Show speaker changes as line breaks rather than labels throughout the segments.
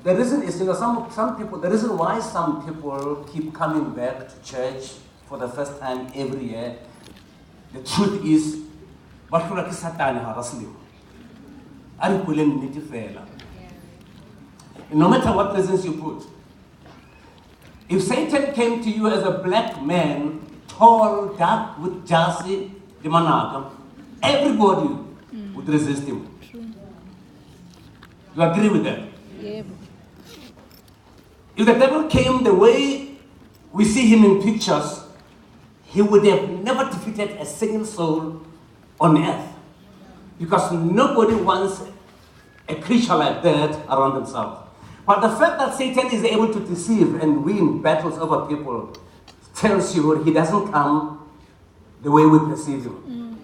The reason is, some people, the reason why some people keep coming back to church for the first time every year, the truth is, no matter what reasons you put. If Satan came to you as a black man, tall, dark, with jersey, everybody would resist him. You agree with that?
Yeah.
If the devil came the way we see him in pictures, he would have never defeated a single soul on earth. Because nobody wants a creature like that around themselves. But the fact that Satan is able to deceive and win battles over people tells you he doesn't come the way we perceive him.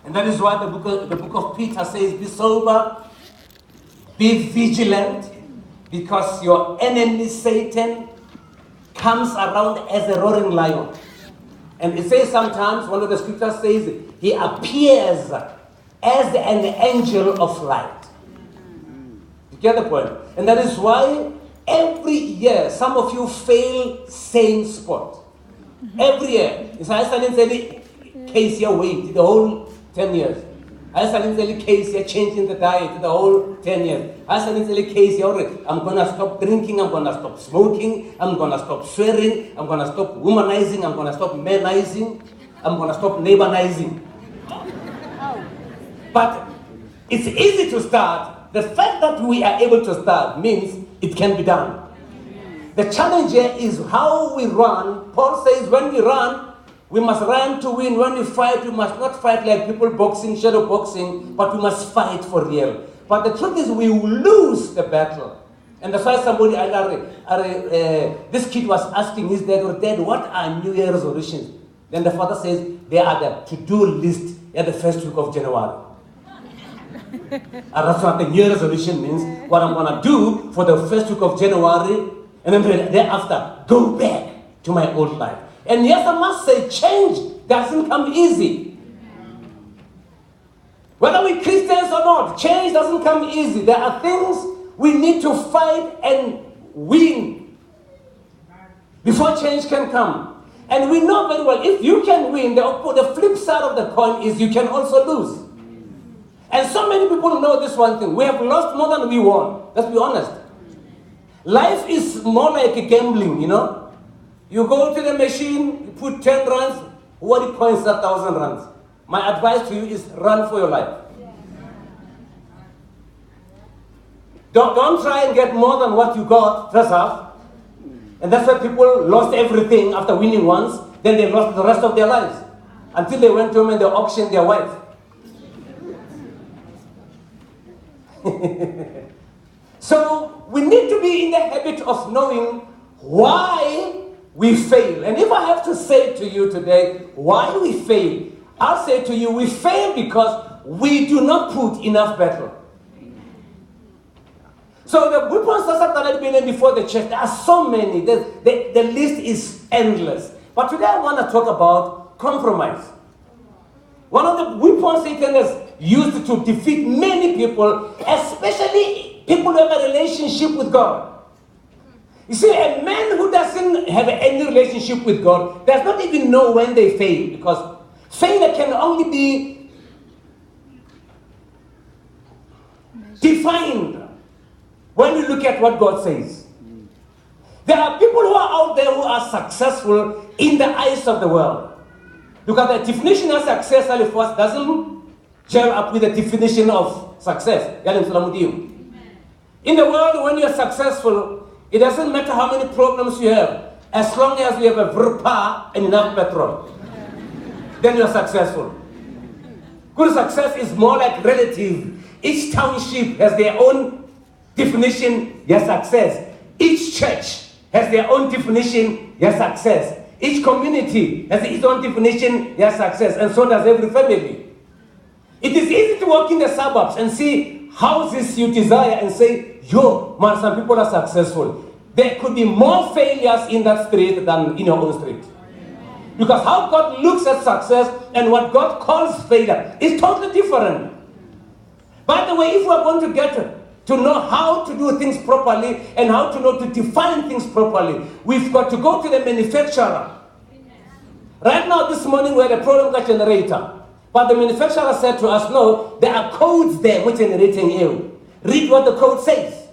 And that is why the book of Peter says, be sober, be vigilant, because your enemy Satan comes around as a roaring lion. And it says sometimes, one of the scriptures says, he appears as an angel of light. You get the point? And that is why every year some of you fail same spot. Every year. It's I started case here wait the whole 10 years. I started case here changing the diet the whole 10 years. I started case here I'm gonna stop drinking, I'm gonna stop smoking, I'm gonna stop swearing, I'm gonna stop womanizing, I'm gonna stop manizing, I'm gonna stop neighborizing. But it's easy to start. The fact that we are able to start means it can be done. The challenge here is how we run. Paul says when we run, we must run to win. When we fight, we must not fight like people boxing, shadow boxing, but we must fight for real. But the truth is we will lose the battle. And that's why somebody, this kid was asking his dad, what are New Year resolutions? Then the father says, they are the to-do list at the first week of January. And that's what the New Year resolution means. What I'm going to do for the first week of January, and then thereafter, go back to my old life. And yes, I must say, change doesn't come easy. Whether we're Christians or not, change doesn't come easy. There are things we need to fight and win before change can come. And we know very well, if you can win, the flip side of the coin is you can also lose. And so many people know this one thing. We have lost more than we won. Let's be honest. Life is more like a gambling, you know. You go to the machine, you put 10 rands, what coins are 1,000 rands. My advice to you is run for your life. Don't try and get more than what you got first half. And that's why people lost everything after winning once, then they lost the rest of their lives. Until they went home and they auctioned their wife. So we need to be in the habit of knowing why we fail. And if I have to say to you today why we fail, I'll say to you we fail because we do not put enough battle. So the weapons that started building before the church, there are so many. The list is endless. But today I want to talk about compromise. One of the weapons Satan has used to defeat many people, especially people who have a relationship with God. You see, a man who doesn't have any relationship with God does not even know when they fail, because failure can only be defined when you look at what God says. There are people who are out there who are successful in the eyes of the world. Because the definition of success doesn't gel up with the definition of success. In the world, when you're successful, it doesn't matter how many problems you have. As long as you have a verpa and enough petrol, then you're successful. Good success is more like relative. Each township has their own definition, your success. Each church has their own definition, your success. Each community has its own definition, your success. And so does every family. It is easy to walk in the suburbs and see houses you desire and say, yo, man, some people are successful. There could be more failures in that street than in your own street. Because how God looks at success and what God calls failure is totally different. By the way, if we are going to get to know how to do things properly and how to know to define things properly. We've got to go to the manufacturer. Right now, this morning, we had a problem with generator. But the manufacturer said to us, no, there are codes there which generating you. Read what the code says.